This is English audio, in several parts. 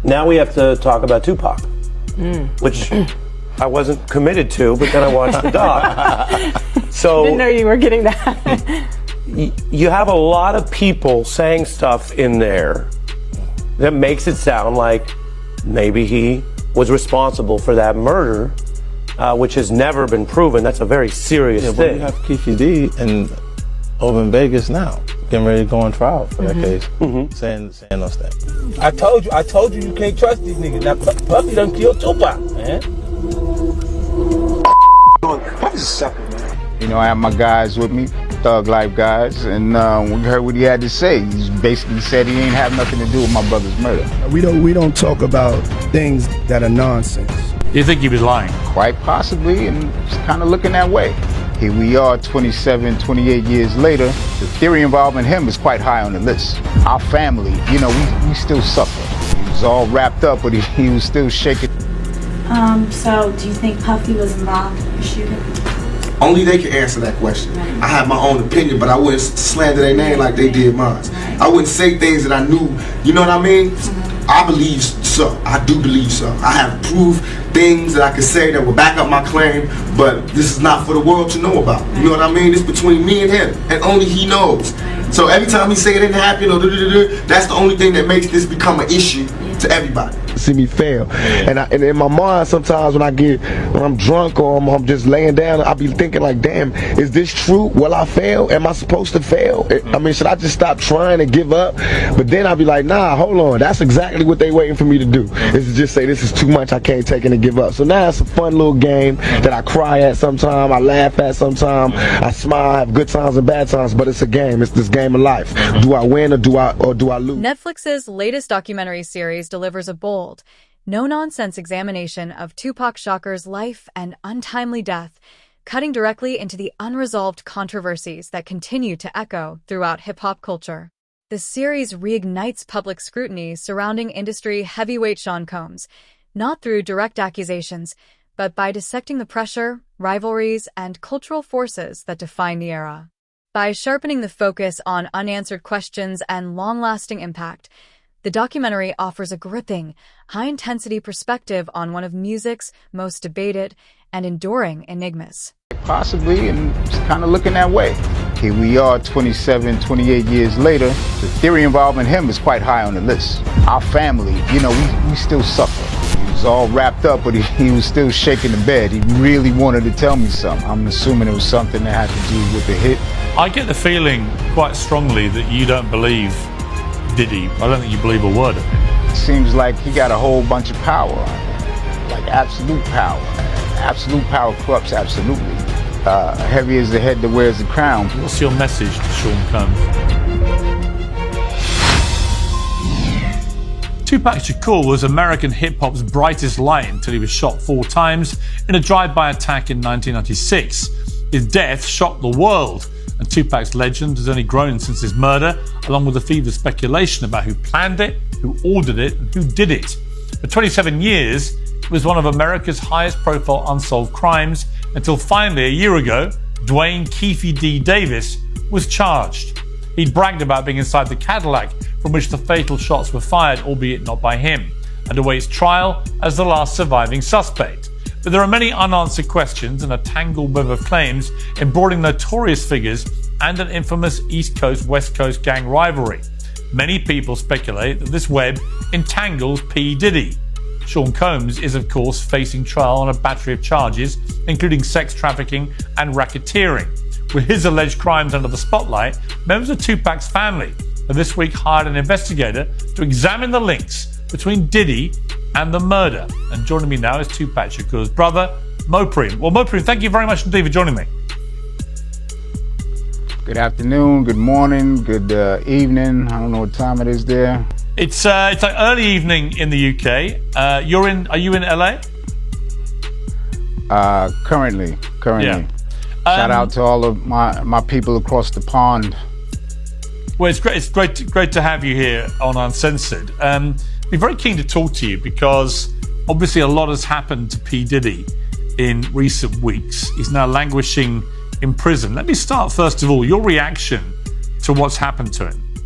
Now we have to talk about Tupac, which I wasn't committed to, but then I watched the doc. So Didn't know you were getting that. you have a lot of people saying stuff in there that makes it sound like maybe he was responsible for that murder, which has never been proven. That's a very serious But thing. you have Keefe D and over in Vegas now, getting ready to go on trial for that case, saying those things. I told you you can't trust these niggas. Now Puffy done killed Tupac, man. Puffy's a sucker, man. You know, I have my guys with me, Thug Life guys, and we heard what he had to say. He basically said he ain't have nothing to do with my brother's murder. We don't talk about things that are nonsense. You think he was lying? Quite possibly, and it's kind of looking that way. Here we are 27, 28 years later. The theory involving him is quite high on the list. Our family, you know, we still suffer. He was all wrapped up, but he was still shaking. So do you think Puffy was involved in the shooting? Only they can answer that question. I have my own opinion, but I wouldn't slander their name like they did mine. I wouldn't say things that I knew, you know what I mean? I believe so. I do believe so. I have proved things that I can say that will back up my claim, but this is not for the world to know about. You know what I mean? It's between me and him, and only he knows. So every time he say it didn't happen, or that's the only thing that makes this become an issue to everybody. See me fail, and in my mind sometimes when I'm drunk or I'm just laying down, I'll be thinking like, damn, is this true? Will I fail? Am I supposed to fail? I mean, should I just stop trying and give up? But then I'll be like, nah, hold on, that's exactly what they waiting for me to do, is to just say this is too much, I can't take it and give up. So now it's a fun little game that I cry at sometime, I laugh at sometime, I smile, I have good times and bad times, but it's a game. It's this game of life. Do I win or do I lose? Netflix's latest documentary series delivers a bold, no-nonsense examination of Tupac Shakur's life and untimely death, cutting directly into the unresolved controversies that continue to echo throughout hip-hop culture. The series reignites public scrutiny surrounding industry heavyweight Sean Combs, not through direct accusations, but by dissecting the pressure, rivalries, and cultural forces that define the era. By sharpening the focus on unanswered questions and long-lasting impact, the documentary offers a gripping, high-intensity perspective on one of music's most debated and enduring enigmas. Possibly, and it's kind of looking that way. Here we are 27, 28 years later. The theory involving him is quite high on the list. Our family, you know, we still suffer. He was all wrapped up, but he was still shaking the bed. He really wanted to tell me something. I'm assuming it was something that had to do with the hit. I get the feeling quite strongly that you don't believe Diddy. I don't think you believe a word of it. It seems like he got a whole bunch of power, like absolute power. Absolute power corrupts absolutely. Heavy is the head that wears the crown. What's your message to Sean Combs? Tupac Shakur was American hip-hop's brightest light until he was shot 4 times in a drive-by attack in 1996. His death shocked the world, and Tupac's legend has only grown since his murder, along with the fever speculation about who planned it, who ordered it, and who did it. For 27 years, it was one of America's highest-profile unsolved crimes, until finally, a year ago, Dwayne Keefe D. Davis was charged. He'd bragged about being inside the Cadillac from which the fatal shots were fired, albeit not by him, and awaits trial as the last surviving suspect. But there are many unanswered questions and a tangled web of claims embroidering notorious figures and an infamous East Coast-West Coast gang rivalry. Many people speculate that this web entangles P. Diddy. Sean Combs is, of course, facing trial on a battery of charges, including sex trafficking and racketeering. With his alleged crimes under the spotlight, members of Tupac's family have this week hired an investigator to examine the links between Diddy and the murder. And joining me now is Tupac Shakur's brother, Mopreme. Well, Mopreme, thank you very much indeed for joining me. Good afternoon, good morning, good evening. I don't know what time it is there. It's like early evening in the UK. Are you in LA? Currently. Yeah. Shout out to all of my people across the pond. Well, it's great to have you here on Uncensored. We're very keen to talk to you because obviously a lot has happened to P. Diddy in recent weeks. He's now languishing in prison. Let me start first of all, your reaction to what's happened to him.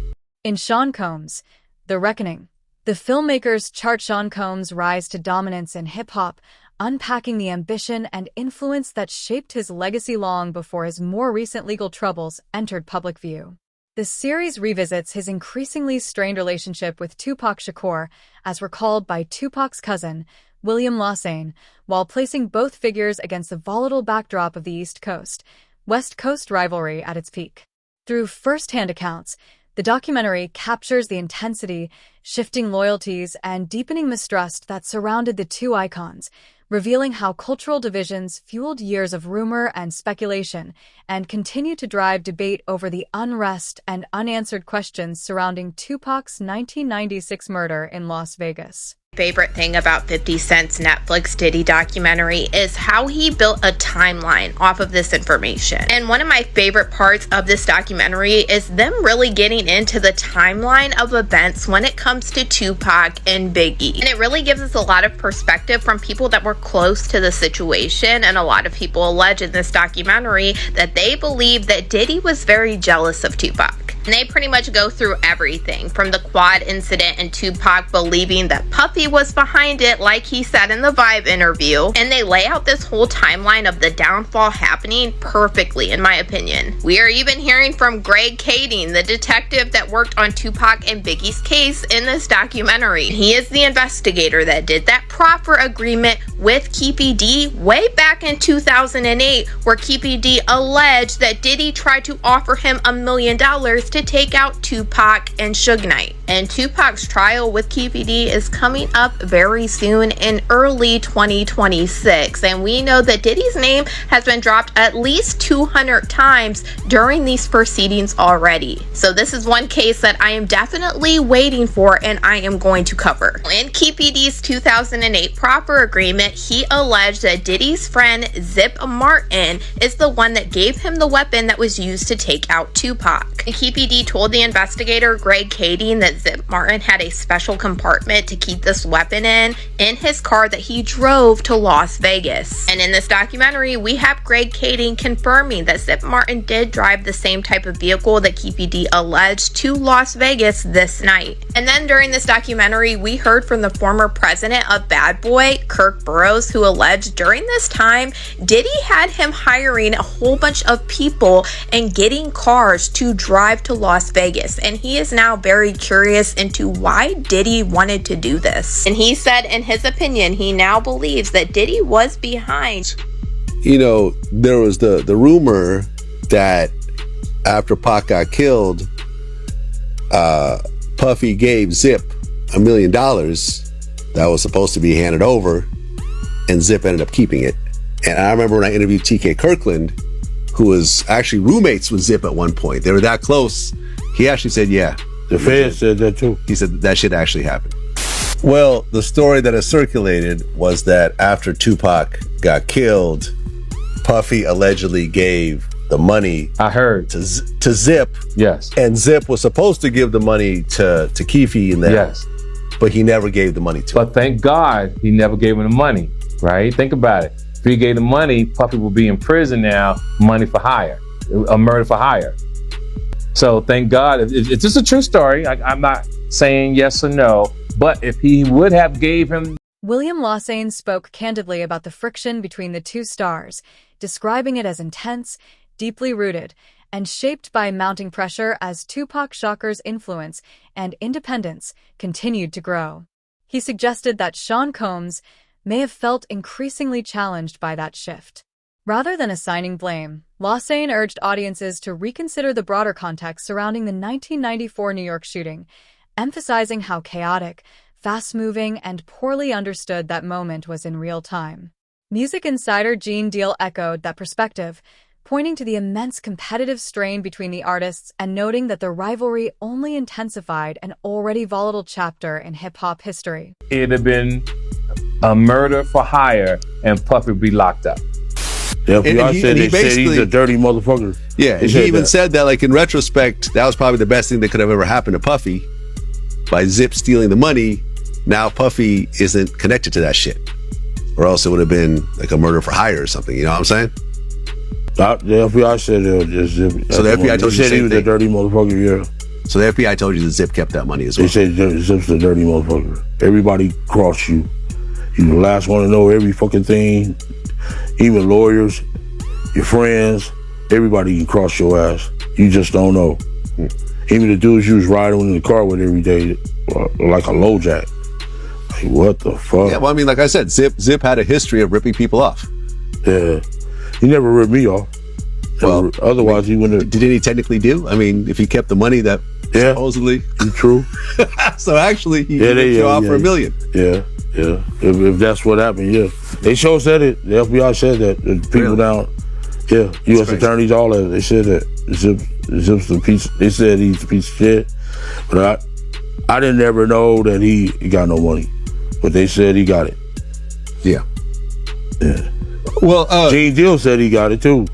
In Sean Combs, The Reckoning, The filmmakers chart Sean Combs' rise to dominance in hip-hop, unpacking the ambition and influence that shaped his legacy long before his more recent legal troubles entered public view. The series revisits his increasingly strained relationship with Tupac Shakur, as recalled by Tupac's cousin, William Lawsane, while placing both figures against the volatile backdrop of the East Coast-West Coast rivalry at its peak. Through first-hand accounts, the documentary captures the intensity, shifting loyalties, and deepening mistrust that surrounded the two icons, revealing how cultural divisions fueled years of rumor and speculation and continue to drive debate over the unrest and unanswered questions surrounding Tupac's 1996 murder in Las Vegas. Favorite thing about 50 Cent's Netflix Diddy documentary is how he built a timeline off of this information. And one of my favorite parts of this documentary is them really getting into the timeline of events when it comes to Tupac and Biggie. And it really gives us a lot of perspective from people that were close to the situation, and a lot of people allege in this documentary that they believe that Diddy was very jealous of Tupac. And they pretty much go through everything from the quad incident and Tupac believing that Puffy was behind it, like he said in the Vibe interview. And they lay out this whole timeline of the downfall happening perfectly, in my opinion. We are even hearing from Greg Kading, the detective that worked on Tupac and Biggie's case in this documentary. He is the investigator that did that proffer agreement with Keefe D way back in 2008, where Keefe D alleged that Diddy tried to offer him $1 million to take out Tupac and Suge Knight. And Tupac's trial with Keefe D is coming up very soon in early 2026. And we know that Diddy's name has been dropped at least 200 times during these proceedings already. So this is one case that I am definitely waiting for and I am going to cover. In Keefe D's 2008 proffer agreement, he alleged that Diddy's friend Zip Martin is the one that gave him the weapon that was used to take out Tupac. And Keefe D told the investigator Greg Kading that Zip Martin had a special compartment to keep this weapon in his car that he drove to Las Vegas. And in this documentary, we have Greg Kading confirming that Zip Martin did drive the same type of vehicle that Keefe D alleged to Las Vegas this night. And then during this documentary, we heard from the former president of Bad Boy, Kirk Burroughs, who alleged during this time, Diddy had him hiring a whole bunch of people and getting cars to drive to Las Vegas. And he is now very curious into why Diddy wanted to do this. And he said, in his opinion, he now believes that Diddy was behind. You know, there was the rumor that after Pac got killed, Puffy gave Zip $1 million that was supposed to be handed over, and Zip ended up keeping it. And I remember when I interviewed TK Kirkland, who was actually roommates with Zip at one point. They were that close. He actually said, yeah. The feds said that too. He said that shit actually happened. Well, the story that has circulated was that after Tupac got killed, Puffy allegedly gave the money. I heard to Zip. Yes. And Zip was supposed to give the money to Keefe in that. Yes. But he never gave the money to him. But thank God he never gave him the money, right? Think about it. If he gave the money, Puffy will be in prison now, money for hire, a murder for hire. So thank God. It's just a true story. I'm not saying yes or no, but if he would have gave him. William Lawsane spoke candidly about the friction between the two stars, describing it as intense, deeply rooted, and shaped by mounting pressure as Tupac Shakur's influence and independence continued to grow. He suggested that Sean Combs may have felt increasingly challenged by that shift. Rather than assigning blame, Lawsane urged audiences to reconsider the broader context surrounding the 1994 New York shooting, emphasizing how chaotic, fast-moving, and poorly understood that moment was in real time. Music insider Gene Deal echoed that perspective, pointing to the immense competitive strain between the artists and noting that the rivalry only intensified an already volatile chapter in hip-hop history. It'd have been a murder for hire and Puffy would be locked up. Yeah, he said he's a dirty motherfucker. Yeah, and he even said that, like, in retrospect, that was probably the best thing that could have ever happened to Puffy. By Zip stealing the money, now Puffy isn't connected to that shit. Or else it would have been like a murder for hire or something, you know what I'm saying? The FBI said it was just Zip. So the FBI told you the same he was thing. a dirty motherfucker, yeah. So the FBI told you that Zip kept that money as well. They said Zip's a dirty motherfucker. Everybody crossed you. You the last one to know every fucking thing. Even lawyers, your friends, everybody can cross your ass. You just don't know. Even the dudes you was riding in the car with every day, like a low jack. Like, what the fuck? Yeah, well, I mean, like I said, Zip had a history of ripping people off. Yeah. He never ripped me off. Well, otherwise he wouldn't have. Did he technically do? I mean, if he kept the money that supposedly. True. So actually, he ripped you off for $1 million. Yeah. If that's what happened, yeah. They sure said it. The FBI said that. The people down, U.S. attorneys, all that. They said that. Zip's the piece. They said he's a piece of shit. But I didn't ever know that he got no money. But they said he got it. Yeah. Well, Gene Deal said he got it too.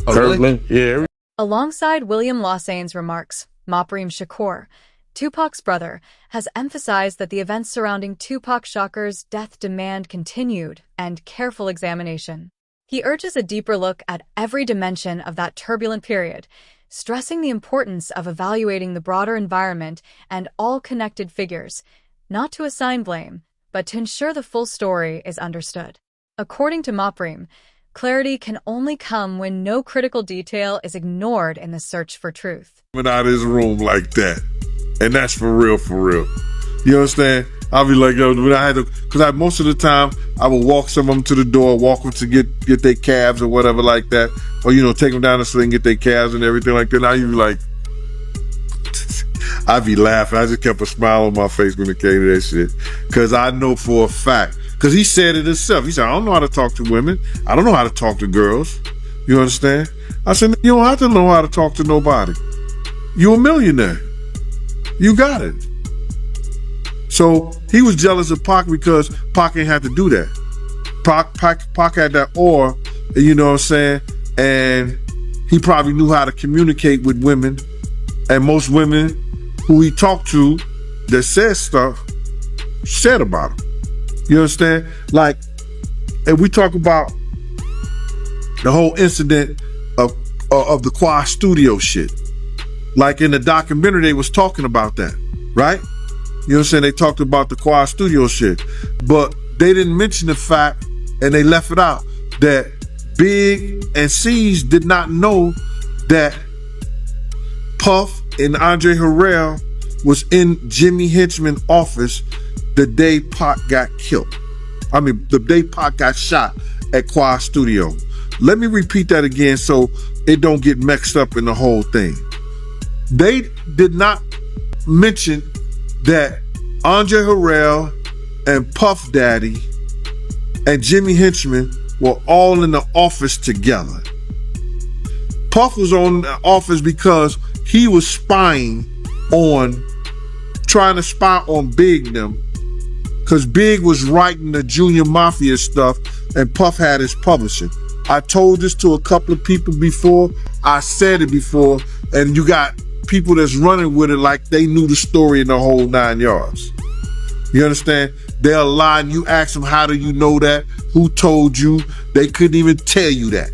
Oh, Kirkland, really? yeah. Alongside William Lossane's remarks, Mapriam Shakur, Tupac's brother, has emphasized that the events surrounding Tupac Shakur's death demand continued and careful examination. He urges a deeper look at every dimension of that turbulent period, stressing the importance of evaluating the broader environment and all connected figures, not to assign blame, but to ensure the full story is understood. According to Mapriam, clarity can only come when no critical detail is ignored in the search for truth. Out of his room like that, and that's for real, for real. You understand? I'll be like, yo, when I had to, because most of the time I would walk some of them to the door, walk them to get their cabs or whatever like that, or take them down the street and get their cabs and everything like that. Now you be like, I'd be laughing. I just kept a smile on my face when it came to that shit, because I know for a fact. Because he said it himself. He said, I don't know how to talk to women. I don't know how to talk to girls. You understand? I said, you don't have to know how to talk to nobody. You're a millionaire. You got it. So he was jealous of Pac because Pac ain't had to do that. Pac had that aura, you know what I'm saying? And he probably knew how to communicate with women. And most women who he talked to that said stuff said about him. You understand? Like, and we talk about the whole incident of the Quad Studio shit. Like in the documentary, they was talking about that, right? You know what I'm saying? They talked about the Quad Studio shit, but they didn't mention the fact, and they left it out, that Big and C's did not know that Puff and Andre Harrell was in Jimmy Henchman's office the day Pac got killed. I mean, the day Pac got shot at Quad Studio. Let me repeat that again so it don't get mixed up in the whole thing. They did not mention that Andre Harrell and Puff Daddy and Jimmy Henchman were all in the office together. Puff was on the office because he was trying to spy on Big them, because Big was writing the Junior Mafia stuff and Puff had his publishing. I told this to a couple of people before. I said it before, and you got people that's running with it like they knew the story in the whole 9 yards. You understand? They'll lie and you ask them, how do you know that? Who told you? They couldn't even tell you that.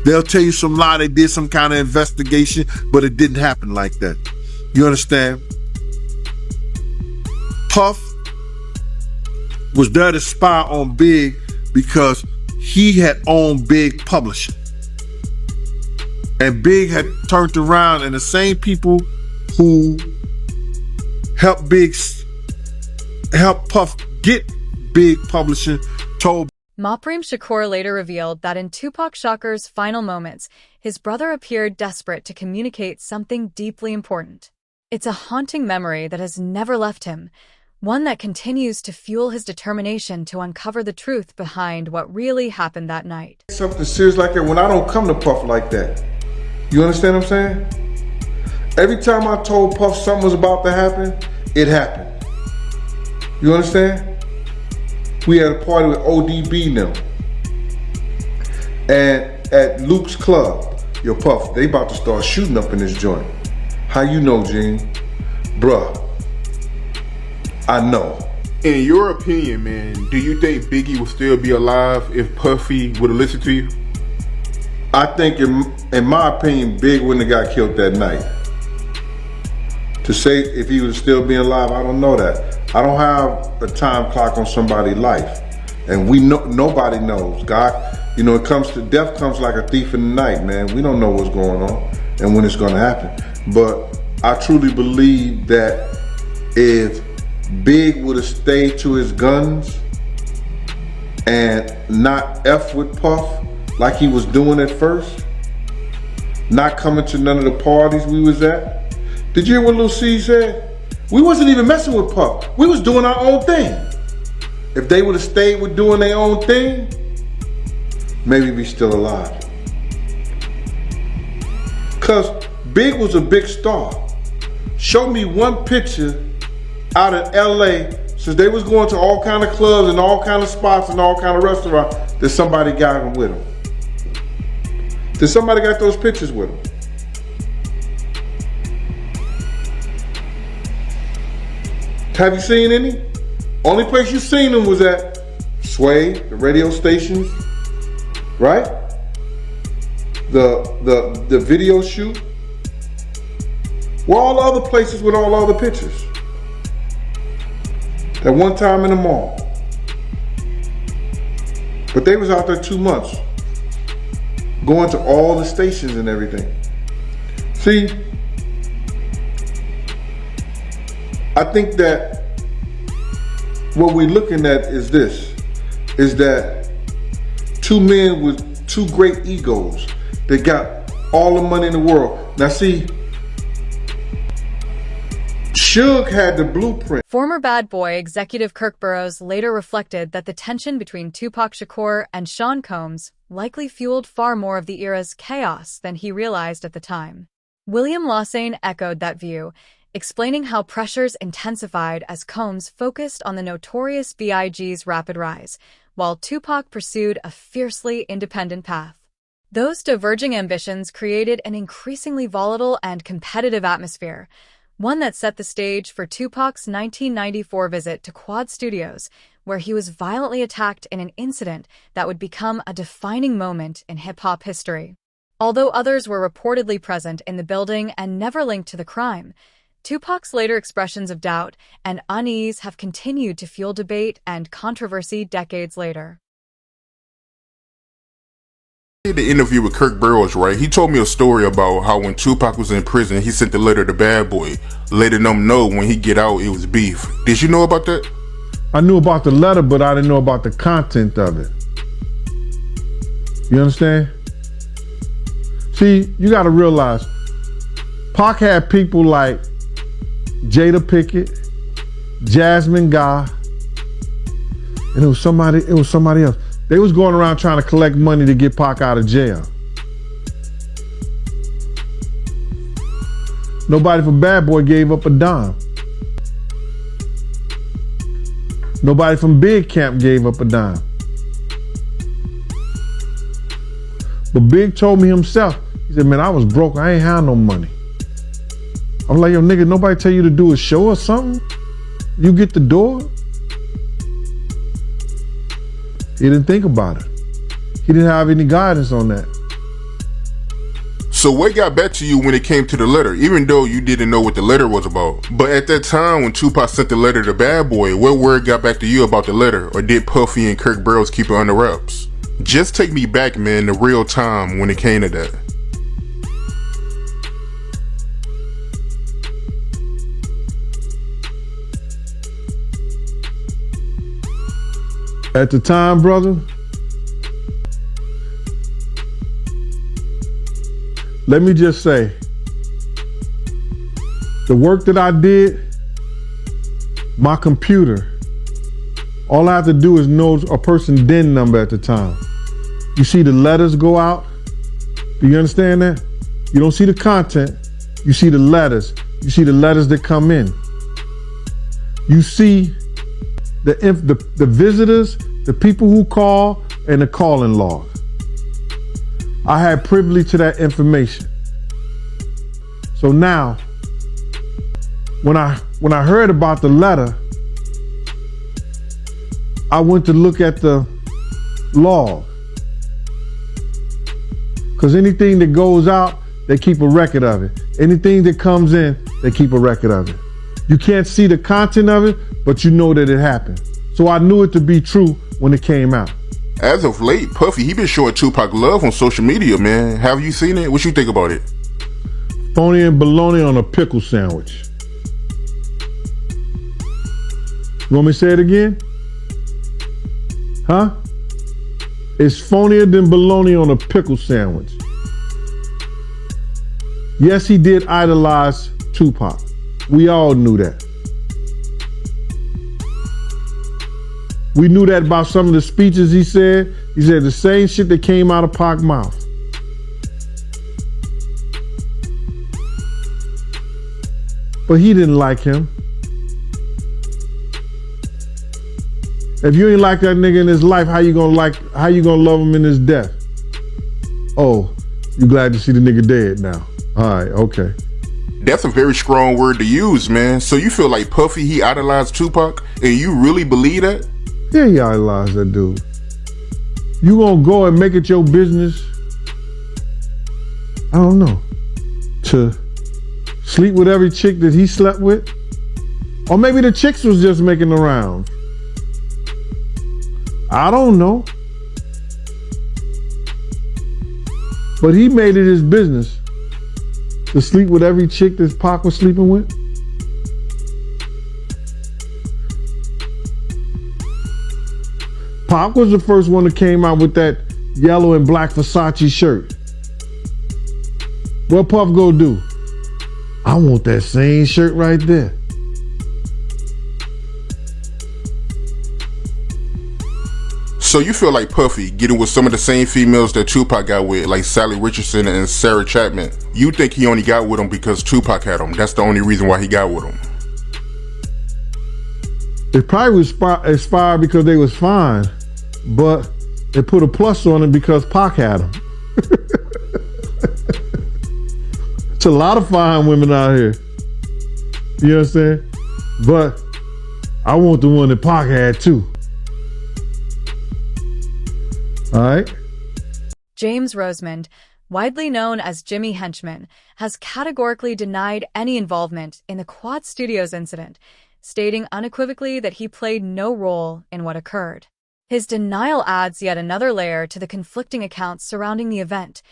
They'll tell you some lie, they did some kind of investigation, but it didn't happen like that. You understand? Puff was there to spy on Big because he had owned Big Publishing. And Big had turned around, and the same people who helped Puff get Big Publishing told. Mapriam Shakur later revealed that in Tupac Shakur's final moments, his brother appeared desperate to communicate something deeply important. It's a haunting memory that has never left him, one that continues to fuel his determination to uncover the truth behind what really happened that night. Something serious like that when I don't come to Puff like that. You understand what I'm saying? Every time I told Puff something was about to happen, it happened. You understand? We had a party with ODB now. And at Luke's club, yo Puff, they about to start shooting up in this joint. How you know, Gene? Bruh, I know. In your opinion, man, do you think Biggie would still be alive if Puffy would have listened to you? I think, in my opinion, Big wouldn't have got killed that night. To say if he was still being alive, I don't know that. I don't have a time clock on somebody's life. And we know, nobody knows. God, you know, it comes to death comes like a thief in the night, man. We don't know what's going on and when it's gonna happen. But I truly believe that if Big would have stayed to his guns and not F with Puff like he was doing at first, not coming to none of the parties we was at. Did you hear what Lil C said? We wasn't even messing with Puff. We was doing our own thing. If they would have stayed with doing their own thing, maybe we still alive. Cause Big was a big star. Show me one picture out in LA, since they was going to all kind of clubs and all kind of spots and all kind of restaurants, that somebody got him with him. That somebody got those pictures with him. Have you seen any? Only place you seen them was at Sway, the radio stations, right? The video shoot. Where all the other places with all the other pictures? That one time in the mall. But they was out there 2 months, going to all the stations and everything. See, I think that what we're looking at is this, is that two men with two great egos that got all the money in the world. Now see, Suge had the blueprint. Former Bad Boy executive Kirk Burroughs later reflected that the tension between Tupac Shakur and Sean Combs likely fueled far more of the era's chaos than he realized at the time. William Lawsane echoed that view, explaining how pressures intensified as Combs focused on the notorious B.I.G.'s rapid rise, while Tupac pursued a fiercely independent path. Those diverging ambitions created an increasingly volatile and competitive atmosphere, one that set the stage for Tupac's 1994 visit to Quad Studios, where he was violently attacked in an incident that would become a defining moment in hip-hop history. Although others were reportedly present in the building and never linked to the crime, Tupac's later expressions of doubt and unease have continued to fuel debate and controversy decades later. The interview with Kirk Burroughs, right? He told me a story about how when Tupac was in prison, he sent the letter to Bad Boy, letting them know when he get out it was beef. Did you know about that? I knew about the letter, but I didn't know about the content of it. You understand? See, you gotta realize, Pac had people like Jada Pickett, Jasmine Guy, and it was somebody else. They was going around trying to collect money to get Pac out of jail. Nobody from Bad Boy gave up a dime. Nobody from Big Camp gave up a dime. But Big told me himself, he said, man, I was broke, I ain't had no money. I'm like, yo, nigga, nobody tell you to do a show or something? You get the door? He didn't think about it. He didn't have any guidance on that. So what got back to you when it came to the letter, even though you didn't know what the letter was about? But at that time when Tupac sent the letter to Bad Boy, what word got back to you about the letter? Or did Puffy and Kirk Burroughs keep it under wraps? Just take me back, man, to real time when it came to that. At the time, brother, let me just say, the work that I did, my computer, all I have to do is know a person's DIN number at the time. You see the letters go out? Do you understand that? You don't see the content, you see the letters. You see the letters that come in. You see the visitors, the people who call, and the calling log. I had privilege to that information. So now, when I heard about the letter, I went to look at the log. Because anything that goes out, they keep a record of it. Anything that comes in, they keep a record of it. You can't see the content of it, but you know that it happened. So I knew it to be true when it came out. As of late, Puffy, he been showing Tupac love on social media, man. Have you seen it? What you think about it? Phony and bologna on a pickle sandwich. You want me to say it again? Huh? It's phonier than bologna on a pickle sandwich. Yes, he did idolize Tupac. We all knew that. We knew that about some of the speeches he said. He said the same shit that came out of Pac's mouth. But he didn't like him. If you ain't like that nigga in his life, how you gonna love him in his death? Oh, you glad to see the nigga dead now. All right, okay. That's a very strong word to use, man. So you feel like Puffy, he idolized Tupac, and you really believe that? Yeah, he idolized that dude. You gonna go and make it your business, I don't know, to sleep with every chick that he slept with? Or maybe the chicks was just making the rounds. I don't know. But he made it his business to sleep with every chick that Pac was sleeping with. Pac was the first one that came out with that yellow and black Versace shirt. What Puff go do? I want that same shirt right there. So you feel like Puffy getting with some of the same females that Tupac got with, like Sally Richardson and Sarah Chapman. You think he only got with them because Tupac had them. That's the only reason why he got with them. It probably was expired because they was fine, but they put a plus on it because Pac had them. It's a lot of fine women out here. You know what I'm saying? But I want the one that Pac had too. All right. James Rosemond, widely known as Jimmy Henchman, has categorically denied any involvement in the Quad Studios incident, stating unequivocally that he played no role in what occurred. His denial adds yet another layer to the conflicting accounts surrounding the event,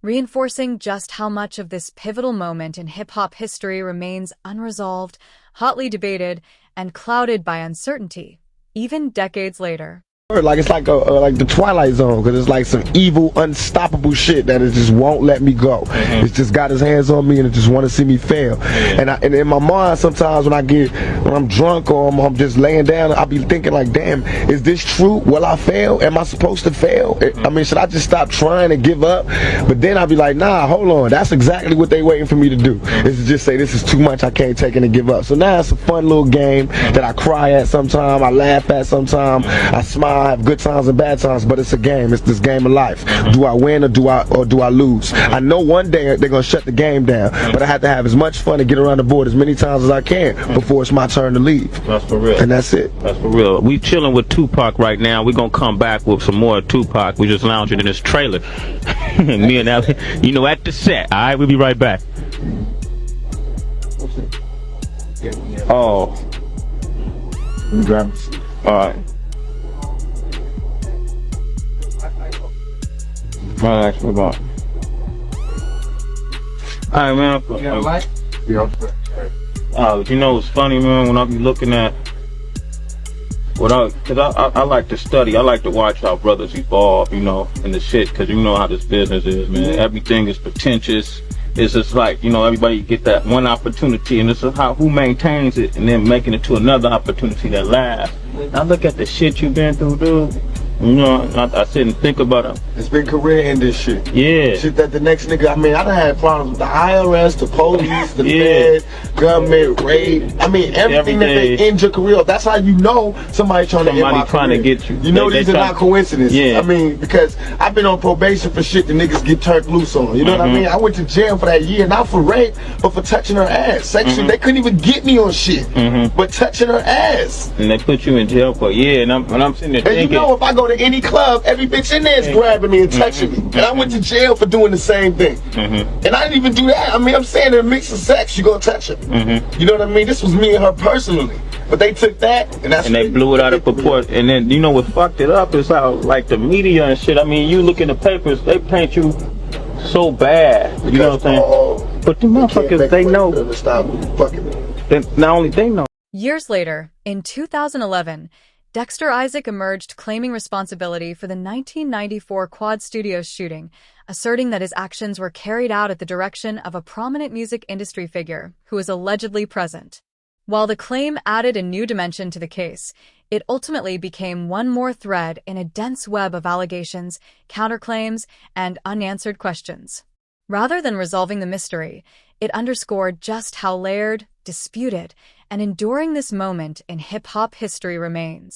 reinforcing just how much of this pivotal moment in hip-hop history remains unresolved, hotly debated, and clouded by uncertainty, even decades later. Like it's like like the Twilight Zone, because it's like some evil, unstoppable shit that it just won't let me go. It's just got his hands on me and it just want to see me fail. And in my mind, sometimes when I'm drunk or I'm just laying down, I'll be thinking like, damn, is this true? Will I fail? Am I supposed to fail? I mean, should I just stop trying and give up? But then I'll be like, nah, hold on. That's exactly what they waiting for me to do. Is to just say this is too much. I can't take it and give up. So now it's a fun little game that I cry at sometimes, I laugh at sometimes, I smile. I have good times and bad times, but it's a game. It's this game of life. Do I win or do I lose? I know one day they're gonna shut the game down, but I have to have as much fun and get around the board as many times as I can before it's my turn to leave. That's for real. And that's it. That's for real. We chilling with Tupac right now. We're gonna come back with some more Tupac. We just lounging in this trailer. Me and Ellie, you know, at the set. All right, we'll be right back. Oh. All right. Right, actually, about. Alright, man. You got a light? Yeah. You know, it's funny, man, when I be looking at because I like to study. I like to watch how brothers evolve, you know, in the shit, because you know how this business is, man. Everything is pretentious. It's just like, you know, everybody get that one opportunity, and it's how who maintains it and then making it to another opportunity that lasts. I look at the shit you've been through, dude. You know, I sit and think about it. It's been career in this shit. Yeah. Shit that the next nigga, I mean, I done had problems with the IRS, the police, the Fed, government, raid. I mean, everything that they end your career. That's how you know somebody trying to end my career. Get you. You know, these are not coincidences. Yeah. I mean, because I've been on probation for shit the niggas get turned loose on. You know what I mean? I went to jail for that year, not for rape, but for touching her ass. Sexually, they couldn't even get me on shit, but touching her ass. And they put you in jail for, and I'm sitting there thinking. And you know, if I go go to any club, every bitch in there is grabbing me and touching me. And I went to jail for doing the same thing. And I didn't even do that. I mean, I'm saying in a mix of sex, you gonna touch her. You know what I mean? This was me and her personally. But they took that, and that's... And they blew it out of proportion. And then, you know what fucked it up is how, like, the media and shit, I mean, you look in the papers, they paint you so bad. You know what I'm saying? But the motherfuckers, they know. Not only they know. Years later, in 2011, Dexter Isaac emerged claiming responsibility for the 1994 Quad Studios shooting, asserting that his actions were carried out at the direction of a prominent music industry figure who was allegedly present. While the claim added a new dimension to the case, it ultimately became one more thread in a dense web of allegations, counterclaims, and unanswered questions. Rather than resolving the mystery, it underscored just how layered, disputed, and enduring this moment in hip-hop history remains.